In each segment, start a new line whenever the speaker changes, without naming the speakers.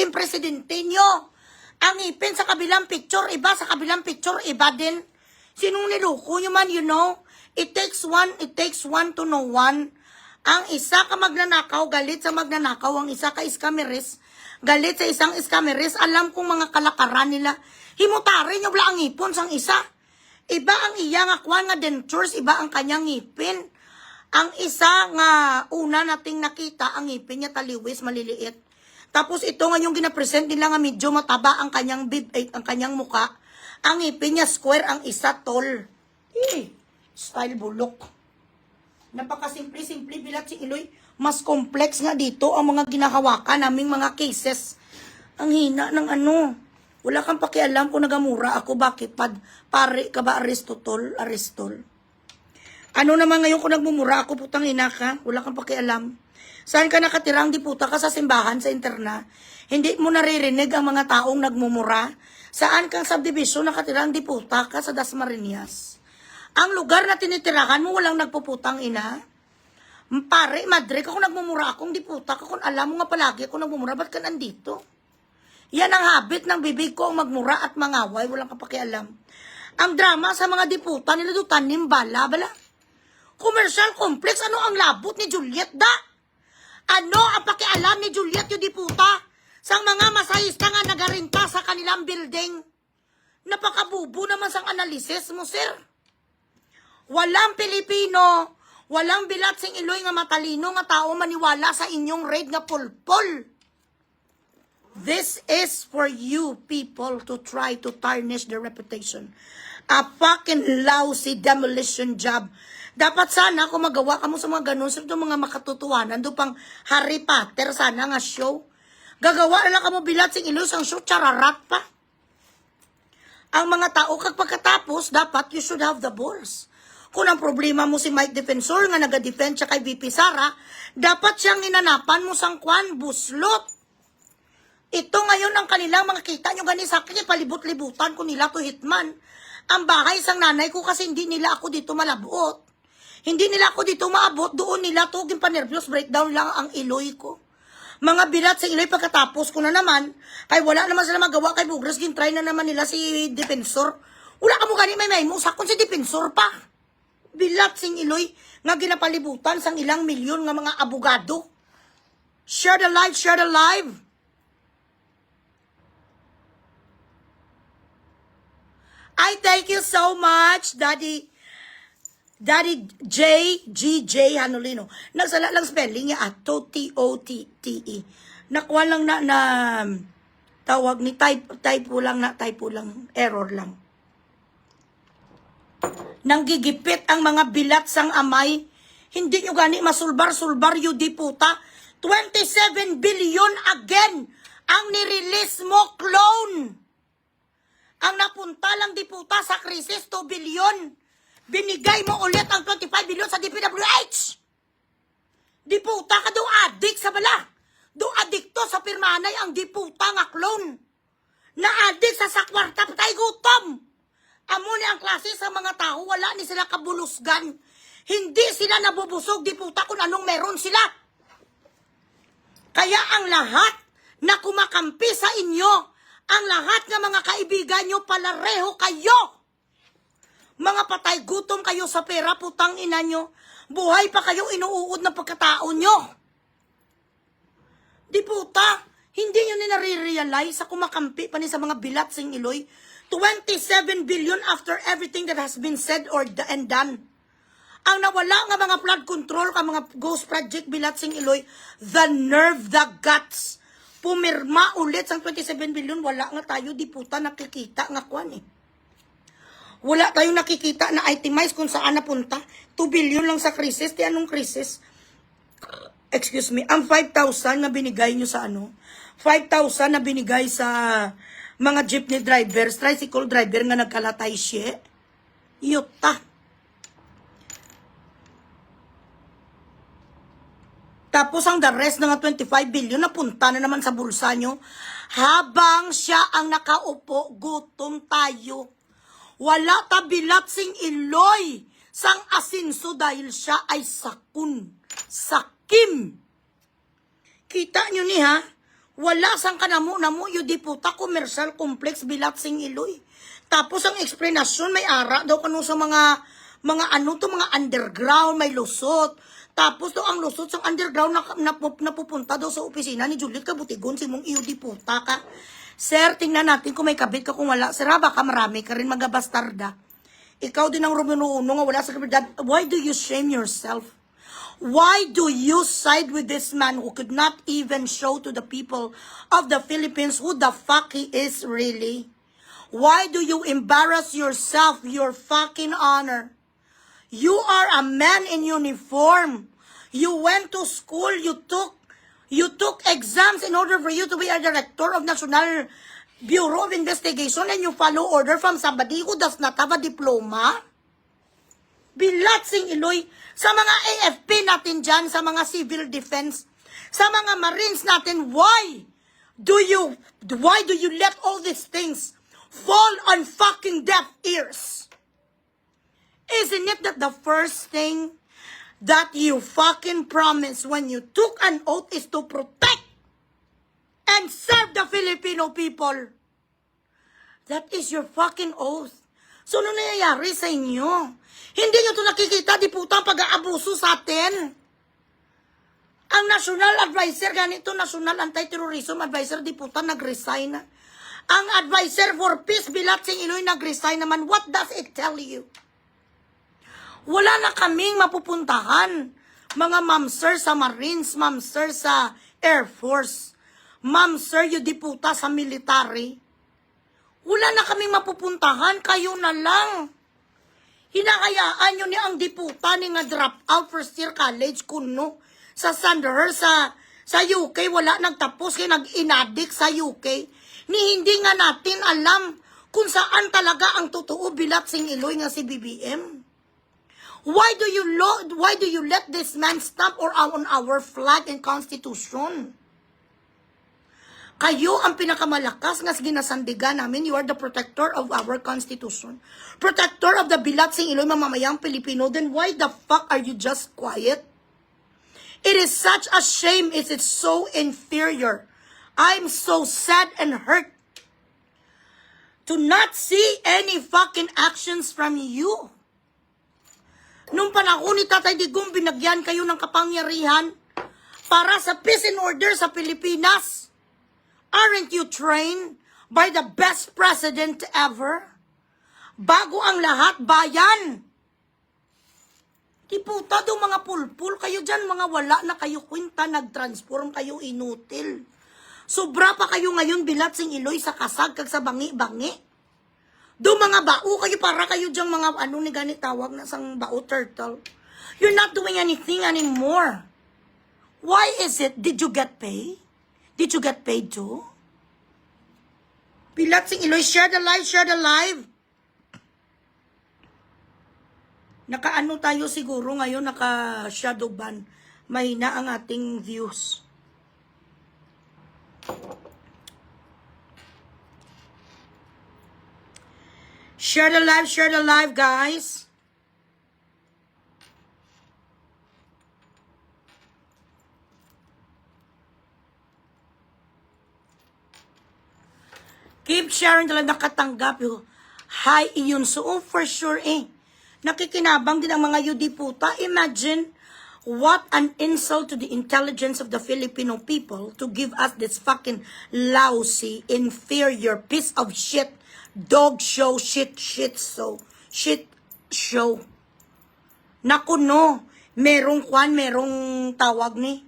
yung presidente nyo. Ang ngipin sa kabilang picture, iba. Sa kabilang picture, iba din. Sinong niluko nyo man, you know? It takes one to know one. Ang isa ka magnanakaw, galit sa magnanakaw. Ang isa ka iskameris, galit sa isang iskameris. Alam kong mga kalakaran nila. Himutari nyo bala ang ngipon sang isa. Iba ang iya nga kwan nga dentures, iba ang kanyang ngipin. Ang isa nga una nating nakita, ang ngipin niya taliwis, maliliit. Tapos ito nga yung ginapresent nila nga medyo mataba ang kanyang ang kanyang muka. Ang ngipin niya square, ang isa tall. Style bulok. Napakasimple-simple bilat si Iloy. Mas complex nga dito ang mga ginahawakan naming mga cases. Ang hina ng ano. Wala kang pakialam kung nagamura ako. Bakit? Pare ka ba Aristol? Ano naman ngayon kung nagmumura ako, putang ina ka? Wala kang pakialam. Saan ka nakatirang diputa ka sa simbahan, sa interna? Hindi mo naririnig ang mga taong nagmumura? Saan kang subdivision nakatirang diputa ka sa Dasmariñas? Ang lugar na tinitirahan mo, walang nagpuputang ina? Pare, madre ka kung nagmumura akong diputa ka, kung alam mo nga palagi kung nagmumura, ba't ka nandito? Yan ang habit ng bibig ko, ang magmura at mangaway, walang kapakialam. Ang drama sa mga diputa, niladutan nimbala, bala. Commercial complex, ano ang labot ni Juliet da? Ano ang pakialam ni Juliet yung diputa? Sang mga masahista nga nagarinta sa kanilang building. Napakabubo naman sang analisis mo, sir. Walang Pilipino, walang bilat sing Iloy nga matalino nga tao maniwala sa inyong raid nga pulpol. This is for you people to try to tarnish their reputation. A fucking lousy demolition job. Dapat sana kung magawa ka mo sa mga ganun, sa mga makatutuwanan, do pang Harry Potter sana nga show. Gagawa na lang ka mo bilat sing Iloy sang show, chararat pa. Ang mga tao kag pagkatapos, dapat you should have the balls. Kung ang problema mo si Mike Defensor nga naga-defend siya kay VP Sara, dapat siyang inanapan mo sang kwan, buslot. Ito ngayon ang kanilang mga kita nyo gani sa akin, palibot-libutan ko nila to hitman. Ang bahay sang nanay ko kasi hindi nila ako dito malabot. Hindi nila ako dito maabot, doon nila to panervyos, breakdown lang ang Iloy ko. Mga bilat sa Iloy pagkatapos ko na naman, kay wala naman sila magawa kay Bugres, gintry na naman nila si Defensor. Wala ka mo gani may musak kung si Defensor pa. Bilat sing Iloy nga ginapalibutan sang ilang milyon nga mga abogado. Share the live, share the live. I thank you so much, Daddy GJ Hanolino. Nagsala lang spelling niya at T-O-T-T-E. Nakuha lang na tawag ni typo lang, error lang. Nanggigipit ang mga bilat sang amay. Hindi nyo gani masulbar-sulbar yung diputa. 27 billion again ang nirelease mo, clone. Ang napunta lang diputa sa krisis, 2 billion. Binigay mo ulit ang 25 billion sa DPWH. Diputa ka do adik sa bala. Do adikto sa pirmanay ang diputa nga clone. Na-adik sa sakwarta patay gutom. Amo ni ang klase sa mga tao, wala ni sila kabulusgan. Hindi sila nabubusog, diputa, kung anong meron sila. Kaya ang lahat na kumakampi sa inyo, ang lahat ng mga kaibigan nyo, palareho kayo. Mga patay gutom kayo sa pera, putang ina nyo. Buhay pa kayo, inuuod ng pagkatao nyo. Diputa, hindi nyo nare-realize sa kumakampi pa ni sa mga bilat sing Iloy. 27 billion after everything that has been said and done. Ang nawala nga mga flood control, ka mga ghost project bilat sing Iloy, the nerve, the guts, pumirma ulit sang 27 billion, wala nga tayo diputa nakikita nga kwan eh. Wala tayong nakikita na itemize kung saan napunta. 2 billion lang sa krisis. Di anong krisis? Excuse me, ang 5,000 na binigay nyo sa ano? 5,000 na binigay sa mga jeepney drivers, tricycle driver nga nagkalatay siya. Yuta. Tapos ang the rest ng 25 billion napunta na naman sa bulsa nyo. Habang siya ang nakaupo, gutom tayo. Wala tabilat sing Iloy sang asinso dahil siya ay sakun. Sakim. Kita nyo ni ha? Wala sang kanamo yu diputa commercial complex Bilatsing Iloy. Tapos ang explanation may ara daw kanu sa mga ano to mga underground may lusot. Tapos daw ang lusot sa underground napupunta daw sa opisina ni Juliet Kabutigon si mong iyo diputa ka. Sir, tingnan natin kung may kabit ka kung wala. Sir, baka marami ka rin mga bastarda. Ikaw din ang Romano Uno nga wala sa kabit. Why do you shame yourself? Why do you side with this man who could not even show to the people of the Philippines who the fuck he is really? Why do you embarrass yourself, your fucking honor? You are a man in uniform. You went to school, you took exams in order for you to be a director of National Bureau of Investigation and you follow order from somebody who does not have a diploma? Bilatsing Iloy, sa mga AFP natin dyan, sa mga civil defense, sa mga Marines natin, why do you let all these things fall on fucking deaf ears? Isn't it that the first thing that you fucking promised when you took an oath is to protect and serve the Filipino people? That is your fucking oath. So, ano nangyayari sa inyo? Hindi nyo ito nakikita, di puta, pag-aabuso sa atin. Ang National Advisor, ganito, National Anti-Terrorism Advisor, di puta, nag-resign. Ang Advisor for Peace, Bilatsing Iloy, nag-resign naman. What does it tell you? Wala na kaming mapupuntahan. Mga ma'am sir sa Marines, ma'am sir sa Air Force, ma'am sir, yung di puta sa military. Wala na kaming mapupuntahan, kayo na lang. Hinahayaan nyo ni ang diputa ni nga drop out first year college kuno sa Sandhurst sa UK. Wala nagtapos kaya nag-inadik sa UK. Ni hindi nga natin alam kung saan talaga ang totoo Bilatsing Iloy nga si BBM. Why do you let this man stamp on our flag and constitution? Kayo ang pinakamalakas nga ginasandigan namin. You are the protector of our constitution. Protector of the Bilatsing Iloy, mamamayang Pilipino. Then why the fuck are you just quiet? It is such a shame. It is so inferior. I'm so sad and hurt to not see any fucking actions from you. Nung panahon ni Tatay Digong, binagyan kayo ng kapangyarihan para sa peace and order sa Pilipinas. Aren't you trained by the best president ever? Bago ang lahat, bayan. Di puta do mga pulpul kayo dyan, mga wala na kayo kwenta, nag-transform kayo inutil. Sobra pa kayo ngayon Bilatsing Iloy sa kasag kag sa bangi-bangi. Do mga bao kayo para kayo dyan mga ano ni ganit tawag na sang bao turtle. You're not doing anything anymore. Why is it? Did you get paid? Did you get paid too? Bilatsing Iloy, share the live, share the live. Nakaano tayo siguro ngayon, naka-shadow ban. Mahina ang ating views. Share the live, guys. Keep sharing the live, nakatanggap yung hi iyon. So, for sure nakikinabang din ang mga yudiputa. Imagine what an insult to the intelligence of the Filipino people to give us this fucking lousy, inferior piece of shit, dog show, shit show. Naku no, merong tawag ni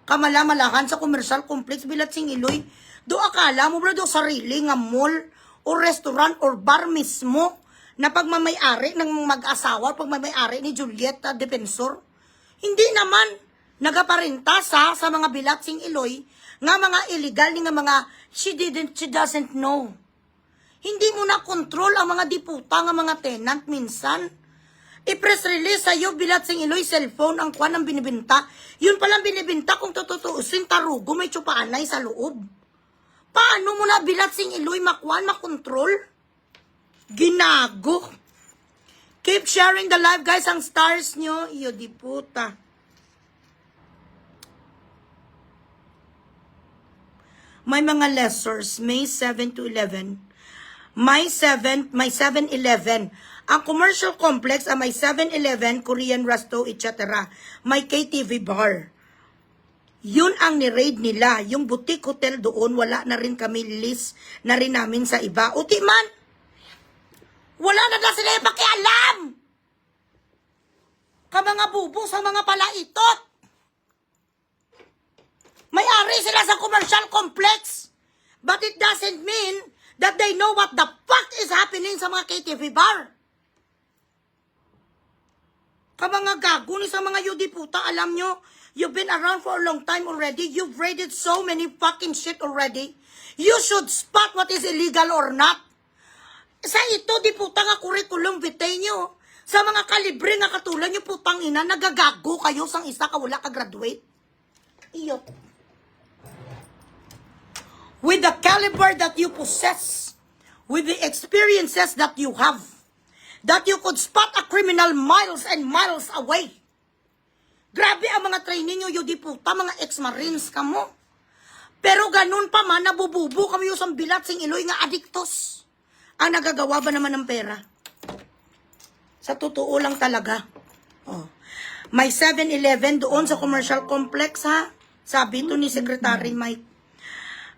kamalamalaan sa commercial complex Bilatsing Iloy. Do akala mo bro, do sarili nga mall o restaurant or bar mismo na pagmamayari ng mag-asawa, pagmamayari ni Julieta Defensor. Hindi naman nagaparinta sa mga Bilatsing Iloy nga mga illegal ni nga mga she doesn't know. Hindi mo na control ang mga diputa nga mga tenant minsan. I-press release sa'yo Bilatsing Iloy cellphone ang kwan ang binibinta. Yun palang binibinta kung tututuusin tarugo may tsupaanay sa loob. Paano mo na Bilatsing Iloy makontrol? Ginago. Keep sharing the live, guys. Ang stars nyo, iyo, di puta. May mga lessors, May 7 to 11. May 7-Eleven. Ang commercial complex may 7-Eleven, Korean Resto, etc. May KTV bar. Yun ang ni-raid nila. Yung boutique hotel doon, wala na rin kami list na rin namin sa iba. Uti man, wala na sila yung pakialam. Ka mga bubo sa mga palaitot. May-ari sila sa commercial complex. But it doesn't mean that they know what the fuck is happening sa mga KTV bar. Ka mga gago ni sa mga yudi puta, alam nyo, you've been around for a long time already. You've raided so many fucking shit already. You should spot what is illegal or not. Sa ito, di puta nga curriculum vitae nyo. Sa mga kalibre nga katulad nyo, putang ina, nagagago kayo sang isa ka wala ka graduate. Iyot. With the caliber that you possess, with the experiences that you have, that you could spot a criminal miles and miles away. Grabe ang mga training nyo, yudi puta, mga ex-marines ka mo. Pero ganun pa man, nabububo kami yung sambilat sing iloy nga adiktos. Ang nagagawa ba naman ng pera? Sa totoo lang talaga. Oh. May 7-Eleven doon sa commercial complex, ha? Sabi to ni Secretary Mike.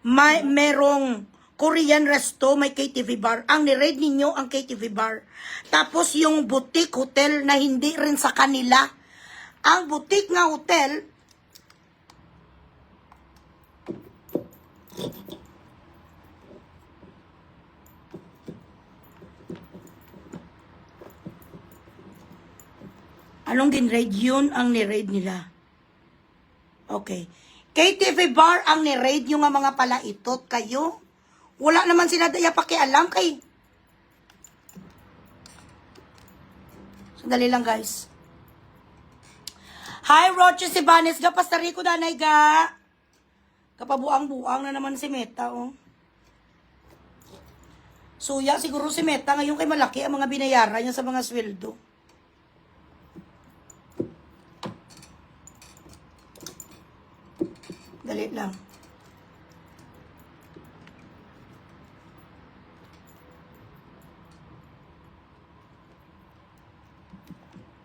Merong Korean Resto, may KTV bar. Ang ni-raid ninyo ang KTV bar. Tapos yung boutique hotel na hindi rin sa kanila. Ang boutique nga hotel, anong din-raid? Yun ang ni-raid nila. Okay. KTV bar ang ni-raid yung mga palaitot kayo. Wala naman sila daya pakialam kay. Sandali lang guys. Hi Roche Sibanes, ga pastari ko danay ga. Kapabuang-buang na naman si Meta oh. Suya siguro si Meta ngayon kay malaki ang mga binayaran niya sa mga sweldo. Dali lang.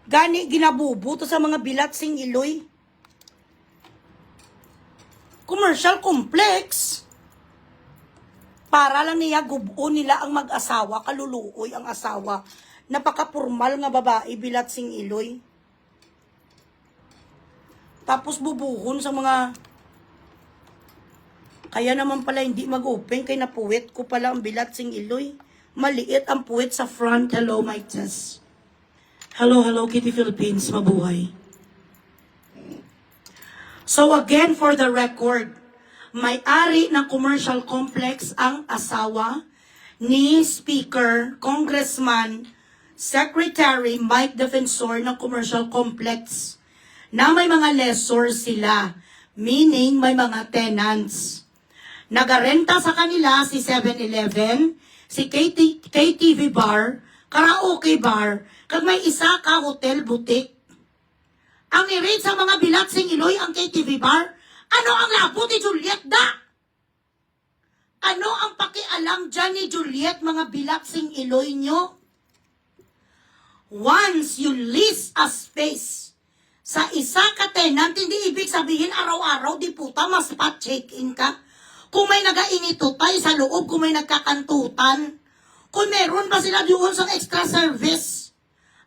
Gani ginabubuto sa mga bilat sing iloy. Commercial complex. Para lang niya gubo nila ang mag-asawa, kaluluoy ang asawa. Napaka-formal nga babae bilat sing iloy. Tapos bubuhon sa mga. Kaya naman pala hindi mag-open kay napuwet ko pala ang bilat sing iloy. Maliit ang puwet sa front. Hello, my test. Hello, Kitty Philippines. Mabuhay. So again, for the record, may-ari ng commercial complex ang asawa ni Speaker, Congressman, Secretary Mike Defensor ng commercial complex na may mga lessors sila, meaning may mga tenants. Nagarenta sa kanila si 7-Eleven, si KTV bar, karaoke bar, kag may isa ka hotel boutique. Ang i-rate sa mga bilat sing iloy ang KTV bar, ano ang labo ni Juliet da? Ano ang pakialam dyan ni Juliet mga bilat sing iloy nyo? Once you lease a space sa isa ka tenant, hindi ibig sabihin araw-araw di puta mas spot check-in ka. Kung may nagainitutay sa loob, kung may nagkakantutan, kung meron ba sila doon sa extra service,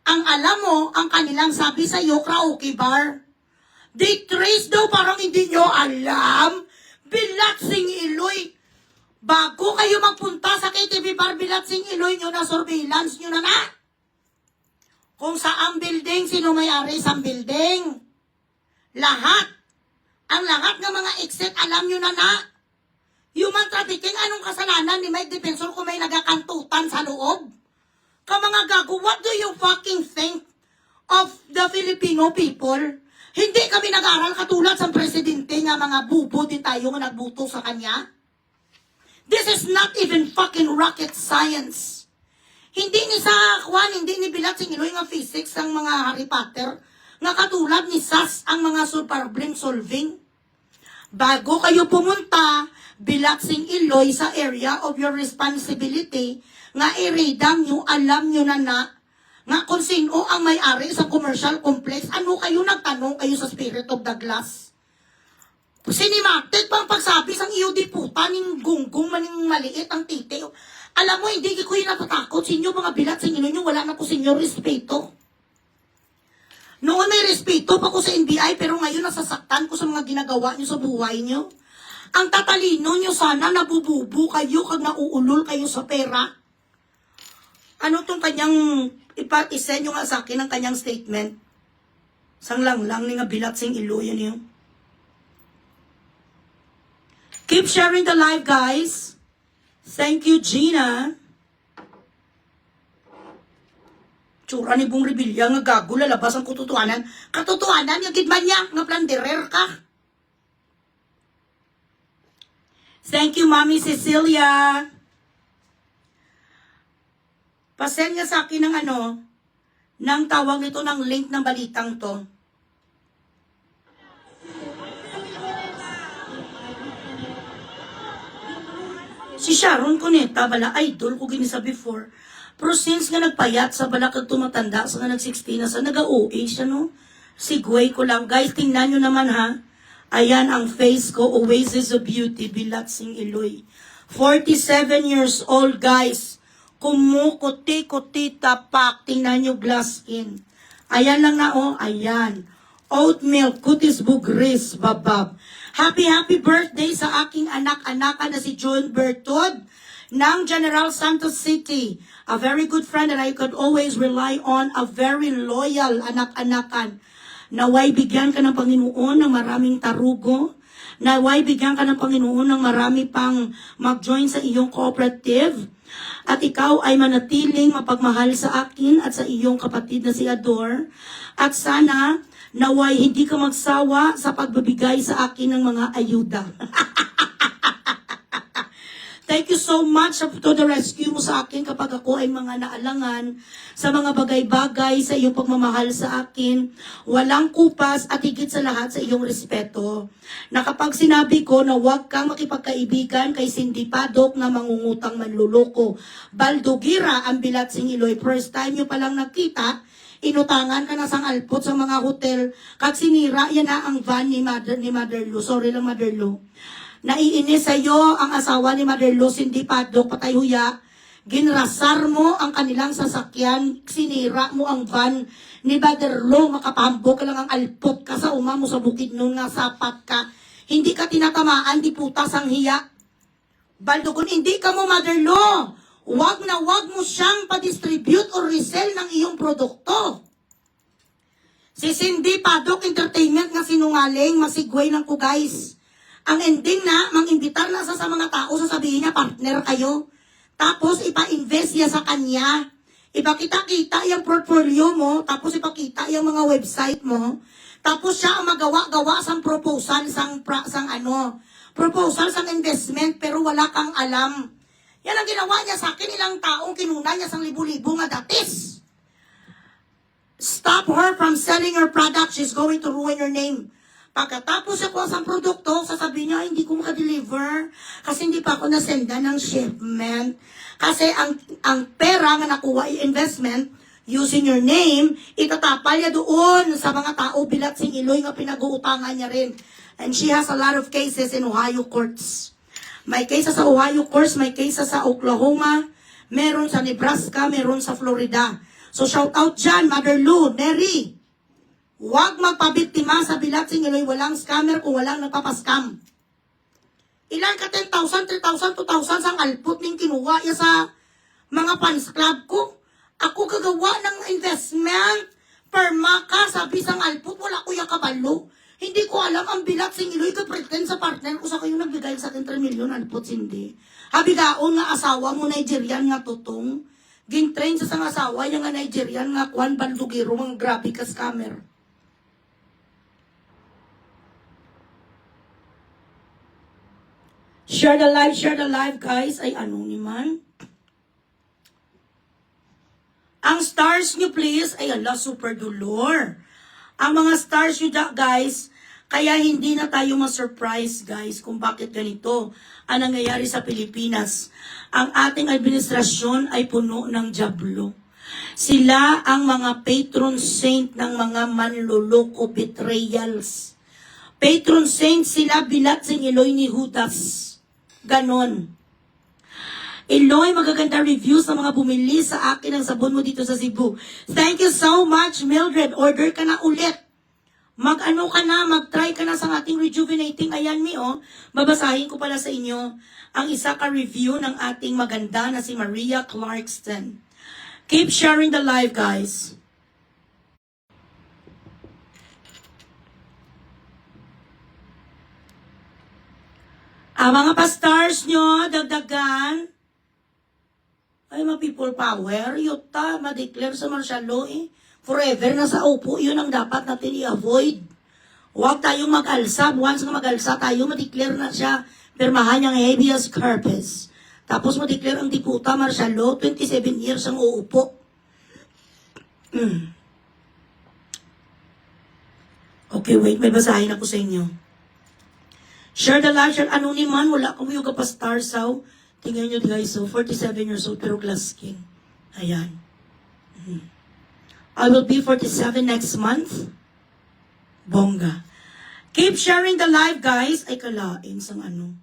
ang alam mo, ang kanilang sabi sa iyo, karaoke bar. They trace daw, parang hindi nyo alam. Bilat sing iloy. Bago kayo magpunta sa KTV bar, bilat sing iloy nyo na surveillance nyo na na. Kung saang building, sino may-ari sa building. Lahat. Ang lahat ng mga exit, alam nyo na na. Human trafficking, anong kasalanan ni Mike Defensor kung may nagakantutan sa loob? Ka mga gago, what do you fucking think of the Filipino people? Hindi kami nag-aaral katulad sa presidente nga mga bubo din tayo nga nagbuto sa kanya. This is not even fucking rocket science. Hindi ni sa Juan, hindi ni Bilat Singiloy nga physics ang mga Harry Potter nga katulad ni SAS ang mga problem solving. Bago kayo pumunta, Bilaksing Iloy sa area of your responsibility, nga iredam nyo, alam nyo na nga kung sino ang may-ari sa commercial complex, ano kayo nagtanong kayo sa Spirit of the Glass? Sinimated pang pagsabi sang iyo di puta, ning gunggong maning maliit ang titi. Alam mo, hindi ko yung natatakot sa inyo, mga Bilaksing Iloy nyo, wala na ko sa inyo respeto. Noon may respeto pa ko sa NBI, pero ngayon nasasaktan ko sa mga ginagawa nyo sa buhay nyo. Ang tatalino nyo sana, nabububu kayo kag nauulol kayo sa pera. Ano tong kanyang, isend nyo nga sa akin ang kanyang statement. Sanglang ni nga Bilaksing Iloy, yan yun. Keep sharing the live, guys. Thank you, Gina. Tsura ni Bong Revilla nga gago, lalabas ang kututuanan. Katotohanan, yung gidman niya, nga planderer ka. Thank you, Mami Cecilia. Pasend nga sa akin ng ng tawag nito, ng link ng balitang to. Si Sharon Cuneta, bala idol ko ginisa before. Pero since nga nagpayat sa balakag tumatanda, sa nga nag-16 na sa nag-OA siya, no? Sigway ko lang. Guys, tingnan nyo naman, ha? Ayan ang face ko, Oasis of Beauty, Bilaksing Iloy. 47 years old, guys. Kumukuti-kuti tapak. Tingnan nyo, glass in. Ayan lang na, oh. Ayan. Oatmeal, kutis bugris, babab. Happy birthday sa aking anak-anakan na si John Bertod ng General Santos City. A very good friend that I could always rely on. A very loyal anak-anakan. Naway bigyan ka ng Panginoon ng maraming tarugo. Naway bigyan ka ng Panginoon ng marami pang mag-join sa iyong cooperative. At ikaw ay manatiling mapagmahal sa akin at sa iyong kapatid na si Ador. At sana, naway hindi ka magsawa sa pagbibigay sa akin ng mga ayuda. Thank you so much to the rescue mo sa akin kapag ako ay mga naalangan sa mga bagay-bagay sa iyong pagmamahal sa akin. Walang kupas at higit sa lahat sa iyong respeto. Na kapag sinabi ko na huwag kang makipagkaibigan kay Cindy Padok na mangungutang manluloko, Baldugira ang Bilaksing Iloy, first time nyo palang nakita, inutangan ka na sang alpot sa mga hotel, kag sinira yan na ang van ni Mother Lou. Sorry lang, Mother Lou. Naiinis sa'yo ang asawa ni Mother Lou, Cindy Padok, patay huya. Ginrasar mo ang kanilang sasakyan, sinira mo ang van ni Mother Lou, makapahambog ka lang ang alpot ka sa mo sa bukid nun nga sapat ka. Hindi ka tinatamaan, di putas ang hiya. Baldo, kung hindi ka mo Mother Lou, wag na wag mo siyang pa-distribute or resell ng iyong produkto. Si Cindy Padok Entertainment nga sinungaling, masigway lang ko guys. Ang ending na, mang-imbitar na sa mga tao, sasabihin niya, partner kayo. Tapos, ipa-invest niya sa kanya. Ipakita-kita yung portfolio mo, tapos ipakita yung mga website mo. Tapos siya ang magawa-gawa sang proposal, proposal sang investment, pero wala kang alam. Yan ang ginawa niya sa akin, ilang taong kinuna niya sang libu-libu nga datis. Stop her from selling her product, she's going to ruin your name. Pagkatapos ako sa produkto, sasabihin niya, hindi ko maka-deliver kasi hindi pa ako nasenda ng shipment. Kasi ang pera nga nakuha i-investment, using your name, itatapal niya doon sa mga tao Bilaksing Iloy nga pinag-uutangan niya rin. And she has a lot of cases in Ohio courts. May cases sa Ohio courts, may cases sa Oklahoma, meron sa Nebraska, meron sa Florida. So shout out dyan, Mother Lou, Neri. Huwag magpabiktima sa Bilaksing Iloy, walang scammer kung walang nagpapaskam. Ilan ka 10,000, 3,000, 2,000 sang alpot ning kinuha ya sa mga fans club ko. Ako gagawa ng investment, perma ka, sabi sang alpot, wala ko yung kabalo. Hindi ko alam ang Bilaksing Iloy, ka-pretend sa partner ko sa kayo nagbigay sa akin 3 million, alpot hindi. Habigaon nga asawa mo, Nigerian nga tutong. Gin-train sa sang asawa, yung nga Nigerian nga kwan, bandugiro, mga grabe ka scammer. Share the live, guys. Ay, ano naman? Ang stars nyo, please. Ay, ala, super dolor. Ang mga stars nyo, guys, Kaya hindi na tayo ma-surprise, guys, kung bakit ganito ang nangyayari sa Pilipinas. Ang ating administrasyon ay puno ng jablo. Sila ang mga patron saint ng mga manluloko betrayals. Patron saint sila, bilat sing Eloy ni Judas. Ganon. Eloy, magaganda reviews ng mga bumili sa akin ng sabon mo dito sa Cebu. Thank you so much, Mildred. Order ka na ulit. Mag-ano ka na, mag-try ka na sa ating rejuvenating. Ayan mi, oh. Babasahin ko pala sa inyo ang isa ka review ng ating maganda na si Maria Clarkston. Keep sharing the live, guys. Mga pastars nyo, dagdagan. Ay, mga people power. Yuta, ma-declare sa martial law, eh. Forever na sa upo, yun ang dapat natin i-avoid. Huwag tayong mag-alsa. Once na mag-alsa tayo, ma-declare na siya. Pirmahan niyang habeas corpus. Tapos ma-declare ang diputa, martial law, 27 years ang uupo. Okay, wait. May basahin ako sa inyo. Share the live, share. Ano ni man, wala kami yung kapastar saw. Tingnan nyo guys, so 47 years old, pero glass skin. Ayan. I will be 47 next month. Bongga. Keep sharing the live, guys. Ay, kalain sang ano.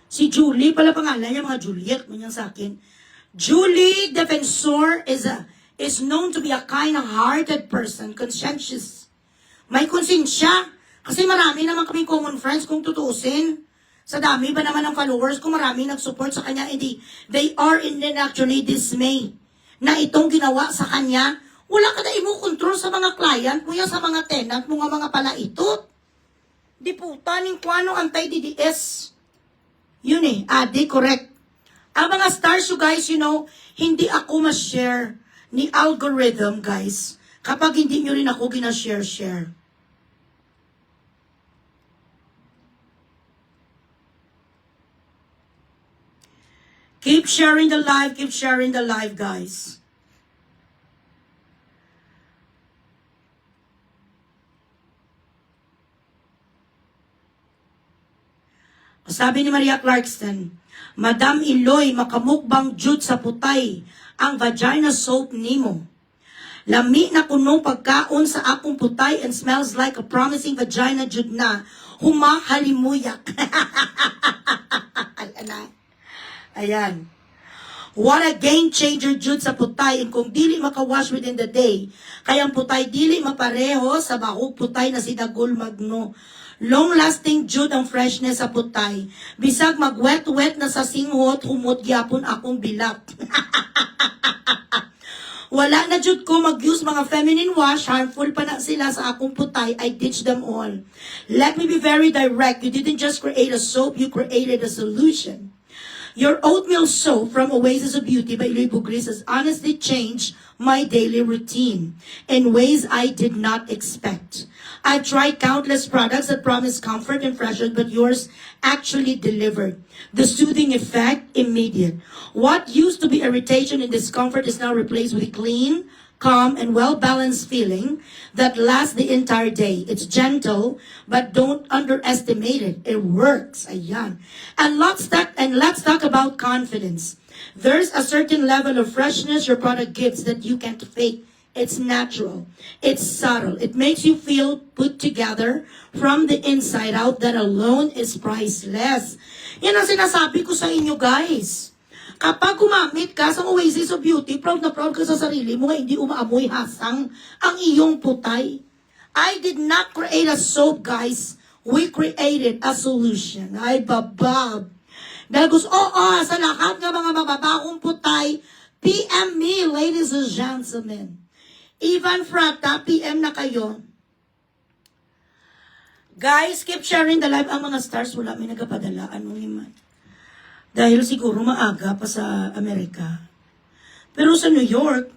Si Julie, pala pangalan niya, mga Juliet, ganyan sa akin. Julie Defensor is known to be a kind-hearted person, conscientious. May konsensya. Kasi marami naman kaming common friends kung tutuusin. Sa dami ba naman ng followers ko, marami nag-support sa kanya, hindi. They are actually dismay na itong ginawa sa kanya. Wala ka na imo-control sa mga client mo, sa mga tenant mo, mga palaitot. Di puta, ning kuano anti-DDS. Yun eh, adi, correct. Ang mga stars, you guys, you know, hindi ako ma-share ni algorithm, guys, kapag hindi nyo rin ako gina-share. Keep sharing the live, guys. Sabi ni Maria Clarkston, Madam Iloy, makamukbang jud sa putay ang vagina soap nimo. Lami na kuno pagkaon sa akong putay and smells like a promising vagina jud na humahalimuyak. Ayan. What a game changer jud sa putay, and kung dili makawash within the day, kayang putay dili mapareho sa bahog putay na sinagol magno. Long-lasting jud ang freshness sa putay. Bisag mag-wet-wet na sa singhot, humot gyapon akong bilat. Wala na jud ko mag-use mga feminine wash, harmful pa na sila sa akong putay, I ditch them all. Let me be very direct, you didn't just create a soap, you created a solution. Your oatmeal soap from Oasis of Beauty by Louis Bugris has honestly changed my daily routine in ways I did not expect. I've tried countless products that promise comfort and freshness, but yours actually delivered. The soothing effect, immediate. What used to be irritation and discomfort is now replaced with a clean, calm, and well-balanced feeling that lasts the entire day. It's gentle, but don't underestimate it. It works. Ayan. And let's talk about confidence. There's a certain level of freshness your product gives that you can't fake. It's natural. It's subtle. It makes you feel put together from the inside out. That alone is priceless. Yan ang sinasabi ko sa inyo, guys. Kapag gumamit ka sa Oasis of Beauty, proud na proud ka sa sarili mo nga hindi umaamoy hasang ang iyong putay. I did not create a soap, guys. We created a solution. Ay, babab. Dahil gusto, sa lahat ng mga mababakong putay, PM me, ladies and gentlemen. Ivan Frata, PM na kayo. Guys, keep sharing the live. Ang mga stars, wala may nagapadala. Ano naman? Dahil siguro maaga pa sa Amerika. Pero sa New York,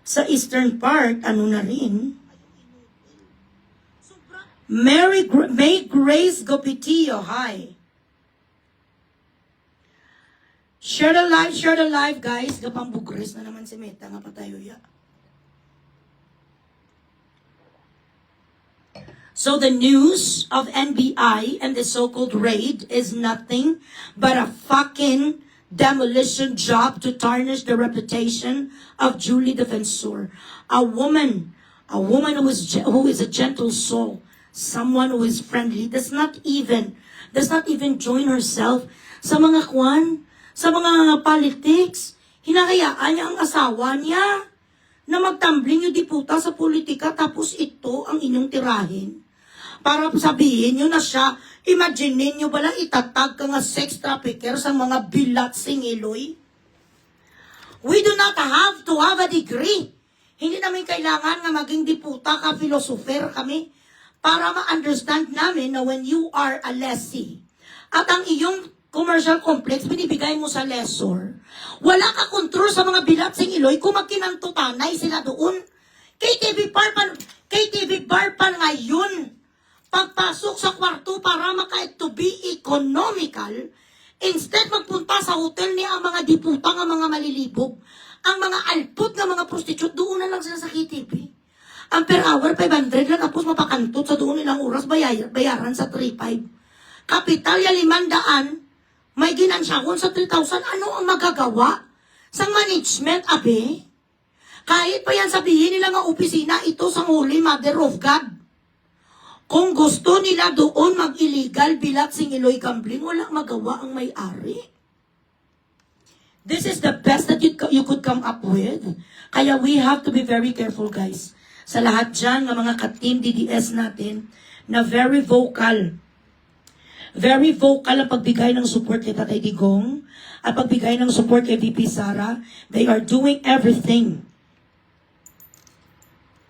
sa eastern part, ano na rin. May Grace Gopitillo, hi. share the live, guys. Gapang bugres na naman si Meta nga patayo ya. So the news of NBI and the so-called raid is nothing but a fucking demolition job to tarnish the reputation of Julie Defensor. A woman who is a gentle soul, someone who is friendly, does not even join herself sa mga sa mga politics. Hinahayaan niya ang asawa niya na magtambling yung diputa sa politika, tapos ito ang inyong tirahin. Para sabihin nyo na siya, imagine nyo ba lang itatag ka nga sex trafficker sa mga bilat singiloy? We do not have to have a degree. Hindi namin kailangan nga maging diputa ka, philosopher kami, para ma-understand namin na when you are a lessee, at ang iyong commercial complex, binibigay mo sa lessor, wala ka control sa mga bilat singiloy kung magkinantutanay sila doon. KTV bar pa ngayon, pagpasok sa kwarto para to be economical, instead magpunta sa hotel ni ang mga diputa ng mga malilibog, ang mga alpot ng mga prostitute, doon na lang sila sa KTV. Ang per hour, 500 lang, tapos mapakantot sa doon nilang oras, bayaran sa 3.5. Kapitalya 500, may ginansyahon sa 3,000, ano ang magagawa sa management, abe? Kahit pa yan sabihin nila nga opisina, ito sa Holy Mother of God. Kung gusto nila doon mag-illegal bilat singiloy gambling, walang magawa ang may-ari. This is the best that you could come up with. Kaya we have to be very careful, guys. Sa lahat dyan ng mga ka-team DDS natin na very vocal. Very vocal ang pagbigay ng support kay Tatay Digong at pagbigay ng support kay VP Sara. They are doing everything.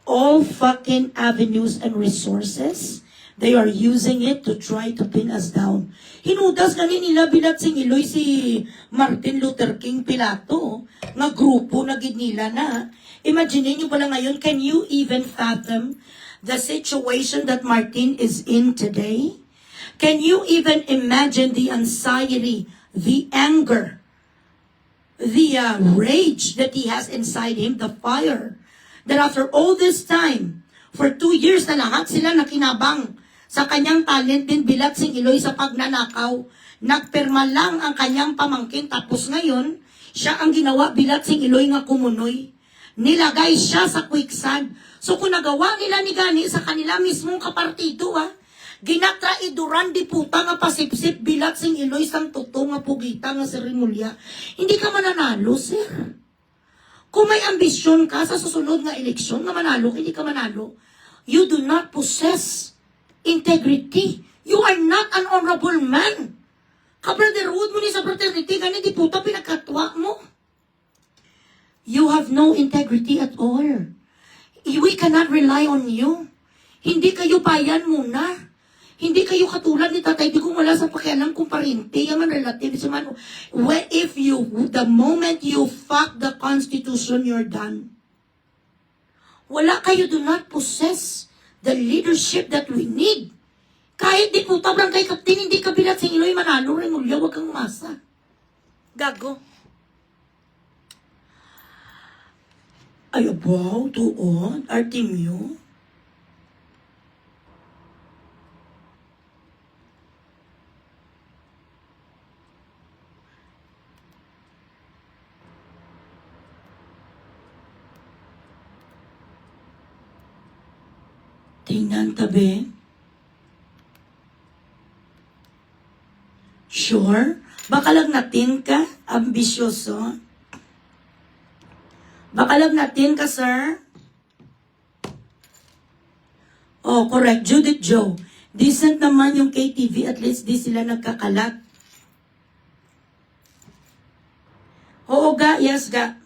All fucking avenues and resources, they are using it to try to pin us down. Hinudas ganin nila bilat singiloy si Martin Luther King Pilato, nga grupo na ginila na. Imagine nyo pala ngayon, can you even fathom the situation that Martin is in today? Can you even imagine the anxiety, the anger, the rage that he has inside him, the fire? That after all this time, for 2 years na lahat sila nakinabang sa kanyang talent din bilat singiloy sa pagnanakaw. Nagperma lang ang kanyang pamangkin, tapos ngayon, siya ang ginawa bilat singiloy nga kumunoy. Nilagay siya sa quicksand. So kung nagawa nila ni Gani sa kanila mismong kapartido, ginatraiduran di puta nga pasipsip bilat singiloy sang tuto nga pugita nga serimulya, hindi ka mananalo, sir. Kung may ambisyon ka sa susunod nga eleksyon nga manalo, hindi ka manalo, you do not possess integrity. You are not an honorable man. Kabrotherhood mo ni sa fraternity, gani di puta pinagkatwa mo. You have no integrity at all. We cannot rely on you. Hindi kayo bayan muna. Hindi kayo katulad ni Tatay Digong, wala sa pakialam kung parente, yaman relatives man. The moment you fuck the Constitution, you're done. Wala kayo, do not possess the leadership that we need. Kahit di po tabrang kay Captain, hindi kabilat sa Iloy manalo, Remulya, wag kang umasa. Gago. Ay, abaw, tuon, Artemio. Tingnan tabi. Sure? Baka lang natin ka, ambisyoso. Baka lang natin ka, sir. Oh, correct. Judith Joe. Decent naman yung KTV, at least di sila nagkakalat. Oo ga, yes ga.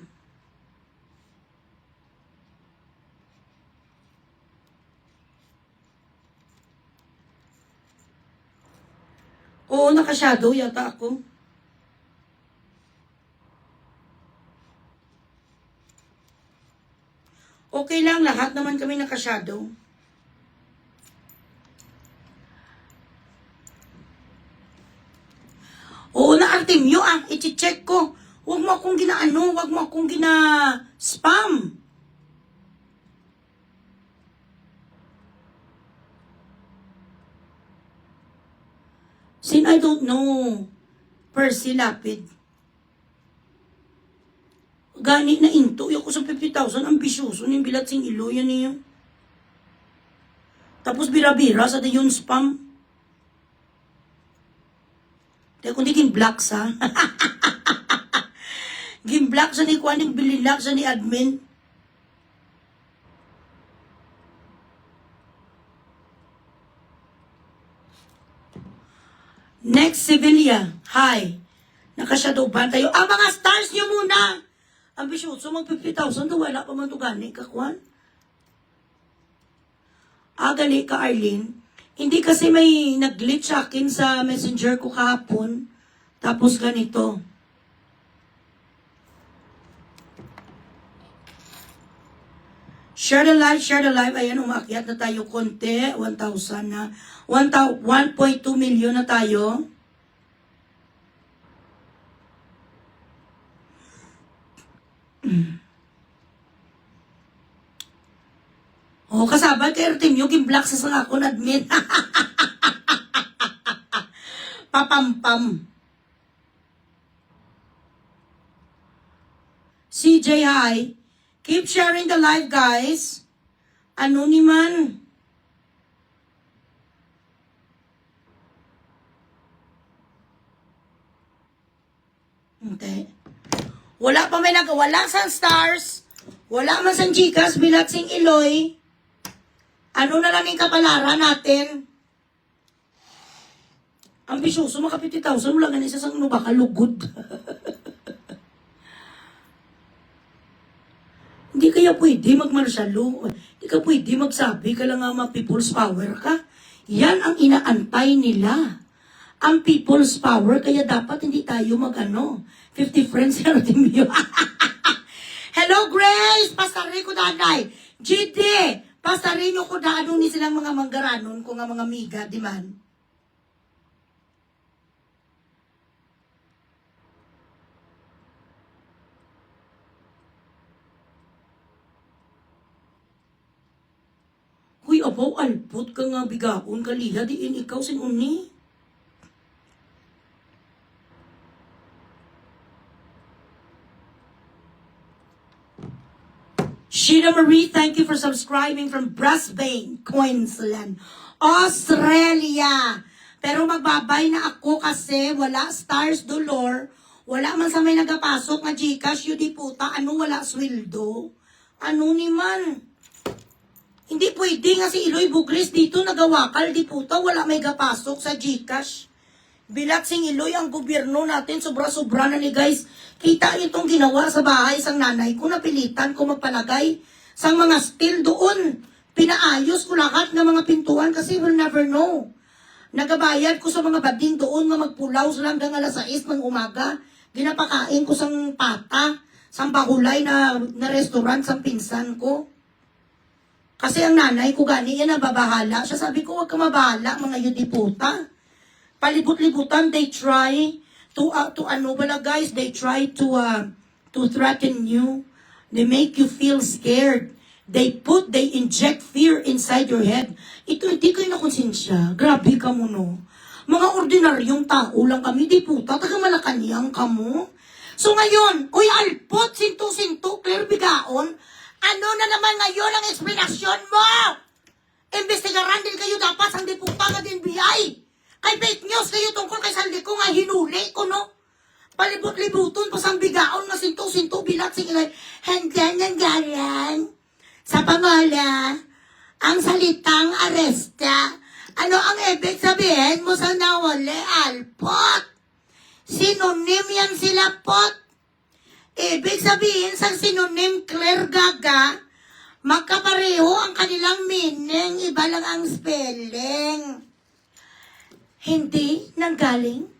Oo, naka-shadow yata ako. Okay lang, lahat naman kami naka-shadow. Oo na, Artemio, i-check ko. Huwag mo akong huwag mo akong spam. Sin, I don't know. Percy Lapid. Gani na into. Ako sa 50,000, ambisyoso ng bilat sing ilo. Yan niyo. Tapos bira-bira sa yun spam. Kaya kung di gin-block sa. Gin-block sa ni Kwan, bililak sa ni admin. Next, Sevilla. Hi. Nakashadow ban tayo. Mga stars nyo muna. Ambisyoso, mag 50,000 to wala pa man to gani, kakwan. Gali ka, Arlene. Hindi kasi may nag-glitch sa akin sa messenger ko kahapon. Tapos ganito. Share the live. Ayan, umakyat na tayo konti. 1,000 na. 1.2 million na tayo. Kasabay kay Artemio, gim-block sa akong admin. Papampam. CJ, hi. Keep sharing the live, guys. Ano ni man? Okay. Wala pa may wala sa stars. Wala man sa Gcash, bilat sing Iloy. Ano na lang yung kapalaran natin? Ambisyoso, mga 50,000, wala ganun isa sang baka lugod. Hindi kaya pwede magmarsyalo. Hindi ka pwede magsabi ka lang nga people's power ka. Yan ang inaantay nila. Ang people's power, kaya dapat hindi tayo 50 friends sa Artemio. Hello, Grace! Pastarin ko danay. GD! Pastarin nyo ko daanong ni silang mga manggaranon ko nga mga miga, di man? Huy, abaw, alpot ka nga bigaon kaliha, diin ikaw sin uni. Sheila Marie, thank you for subscribing from Brisbane, Queensland, Australia. Pero magbabay na ako kasi wala stars dolor. Wala man sa may nagapasok na Gcash, yun di puta. Ano wala sweldo? Ano ni man? Hindi pwede nga si Iloy Bugris dito nagawakal di puta. Wala may gapasok sa Gcash. Bilat sing Iloy ang gobyerno natin. Sobra-sobra na ni guys. Kita itong ginawa sa bahay sang nanay ko. Napilitan ko magpalagay sang mga steel doon. Pinaayos ko lahat ng mga pintuan kasi we'll never know. Nagabayad ko sa mga bading doon nga magpulaw sa hanggang alas 6 ng umaga. Ginapakain ko sang pata, sang bahulay na restaurant sang pinsan ko. Kasi ang nanay ko gani yan nababahala. Siya sabi ko, wag ka mabahala mga yudiputa. Palibot-libutan, they try to guys, they try to threaten you. They make you feel scared. They inject fear inside your head. Ito, hindi kayo nakonsensya. Grabe ka mo, no? Mga ordinaryong tao lang kami, di puta, taga Malacanang ka mo. So ngayon, uy, alpot, sinto-sinto, clear bigaon, ano na naman ngayon ang explanation mo? Investigaran din kayo dapat sang di puta nga din BI. Ay, fake news kayo tungkol kay Saldi ko nga hinuli ko, no? Palibot-libuton pa sang bigaon na sinto-sinto bilat singilay. Hanggang ng galang sa Pangola, ang salitang aresta. Ano ang ibig sabihin mo sa nawali, alpot? Sinonym yan sila, pot. Ibig sabihin sa sinonym Claire Gaga, magkapareho ang kanilang meaning, iba lang ang spelling. Hindi nanggaling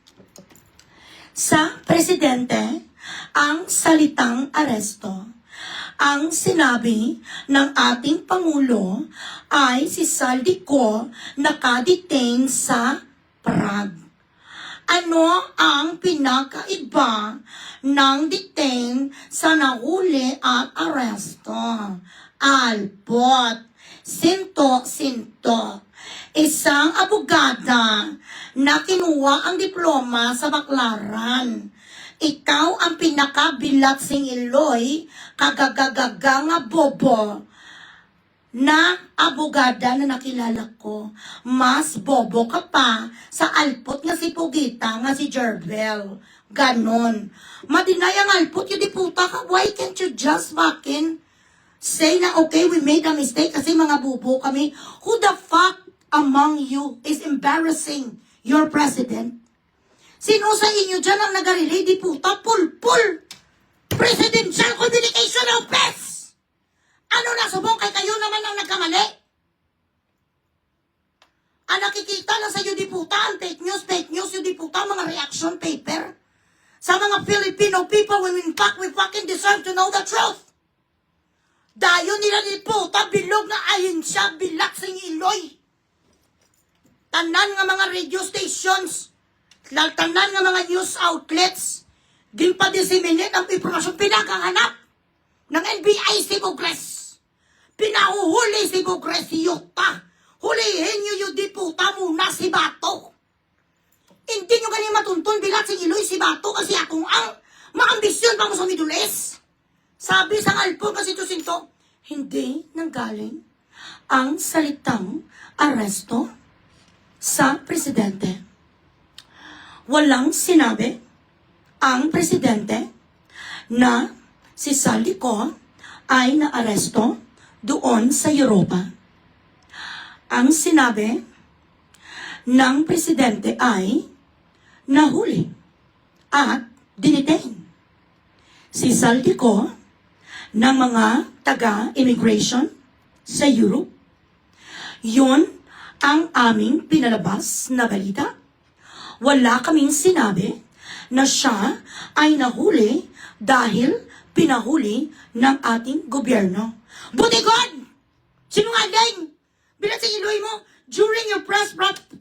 sa presidente ang salitang aresto. Ang sinabi ng ating Pangulo ay si Saldi Ko nakadetain sa Prague. Ano ang pinakaiba ng detain sa nahuli at aresto? Alpot. Sinto. Isang abogada na kinuha ang diploma sa Baclaran. Ikaw ang pinakabilat sing Iloy, kagagagaga nga bobo na abogada na nakilala ko. Mas bobo ka pa sa alpot nga si Pugita nga si Jervel. Ganon. Madinay ang alpot yung diputa ka. Why can't you just fucking say na okay, we made a mistake kasi mga bubo kami? Who the fuck among you is embarrassing your president? Sino sa inyo dyan ang nag-relay diputa? Pulpul! Presidential Communication Office! Ano na subong kay kayo naman ang nagkamali? Ang nakikita lang sa iyo diputa, ang fake news yung diputa, mga reaction paper. Sa mga Filipino people, when in fact, we fucking deserve to know the truth. Dayo nila diputa, bilog na ayin siya, bilat sing Iloy. Tanan nga mga radio stations, tanan nga mga news outlets, ginpa-disseminate ang impormasyon, pinakahanap ng NBI si Bugres. Pinahuhuli si Bugres, si Yuta. Hulihin nyo yung diputa muna si Bato. Hindi nyo galing matuntun bilat si Iloy si Bato kasi akong ang maambisyon pa mo sa Middle East. Sabi sa alpon kasi Tusinto, hindi nanggaling ang salitang aresto sa presidente. Walang sinabi ang presidente na si Saldico ay naaresto doon sa Europa. Ang sinabi ng presidente ay nahuli at dinitain si Saldico ng mga taga-immigration sa Europe. Yun ang aming pinalabas na balita. Wala kaming sinabi na siya ay nahuli dahil pinahuli ng ating gobyerno. Butikon! Sinungaling! Bilang sa Iloy mo, during your press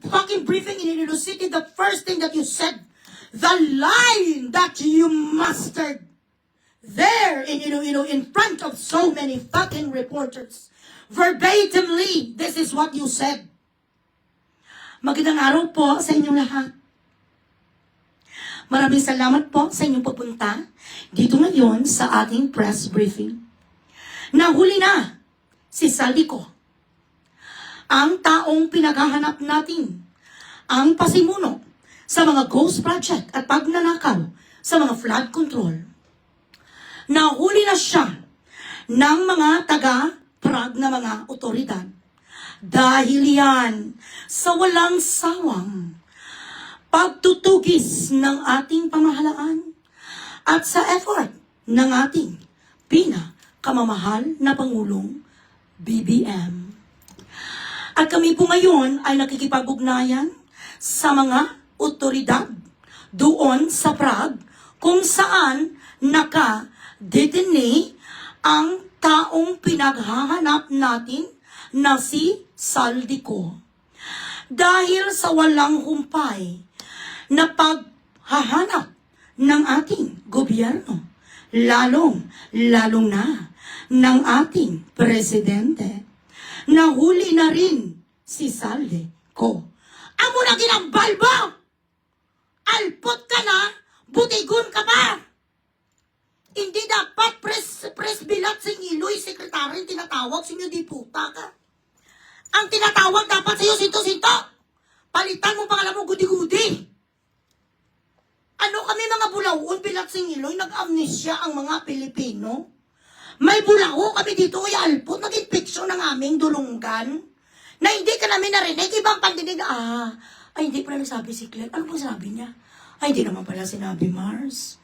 fucking briefing in Iloilo City, the first thing that you said, the line that you mastered there in Iloilo in front of so many fucking reporters, verbatimly, this is what you said. Magandang araw po sa inyong lahat. Maraming salamat po sa inyong pagpunta dito ngayon sa ating press briefing. Nahuli na si Saldico, ang taong pinaghahanap natin, ang pasimuno sa mga ghost project at pagnanakaw sa mga flood control. Nahuli na siya ng mga taga-Prague na mga otoridad. Dahil yan sa walang sawang pagtutugis ng ating pamahalaan at sa effort ng ating pinakamamahal na Pangulong BBM. At kami po ngayon ay nakikipag-ugnayan sa mga otoridad doon sa Prague kung saan naka-detene ang taong pinaghahanap natin na si Saldico. Dahil sa walang humpay na paghahanap ng ating gobyerno, lalong na ng ating presidente, nahuli na rin si Saldico. Amo na ginambal mo! Alpot ka na, butigon ka pa! Hindi dapat press bilat sing Iloy, sekretary, tinatawag sa inyo, di puta ka. Ang tinatawag dapat sa iyo, sinto-sinto. Palitan mo pangalan mo, gudi-gudi. Ano kami mga bulawon, bilat sing Iloy, nag-amnesia ang mga Pilipino? May bulawo kami dito, ay alpot, nag-infeksyon ng aming dulunggan, na hindi ka namin narinig, ibang pandinig, ay hindi pala nagsabi si Claire. Ano pong sabi niya? Ay, hindi naman pala sinabi, Mars.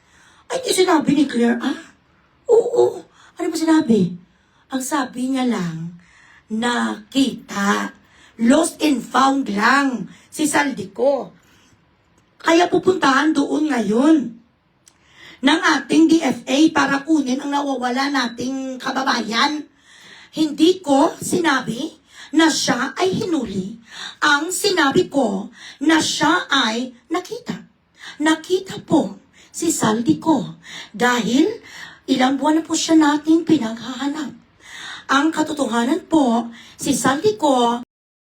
Ay, hindi sinabi ni Claire, Oo. Ano ba sinabi? Ang sabi niya lang, nakita. Lost and found lang si Saldico. Kaya pupuntahan doon ngayon ng ating DFA para kunin ang nawawala nating kababayan. Hindi ko sinabi na siya ay hinuli. Ang sinabi ko na siya ay nakita. nakita po si Saldico dahil ilang buwan na po siya nating pinaghahanap. Ang katotohanan po, si Saldico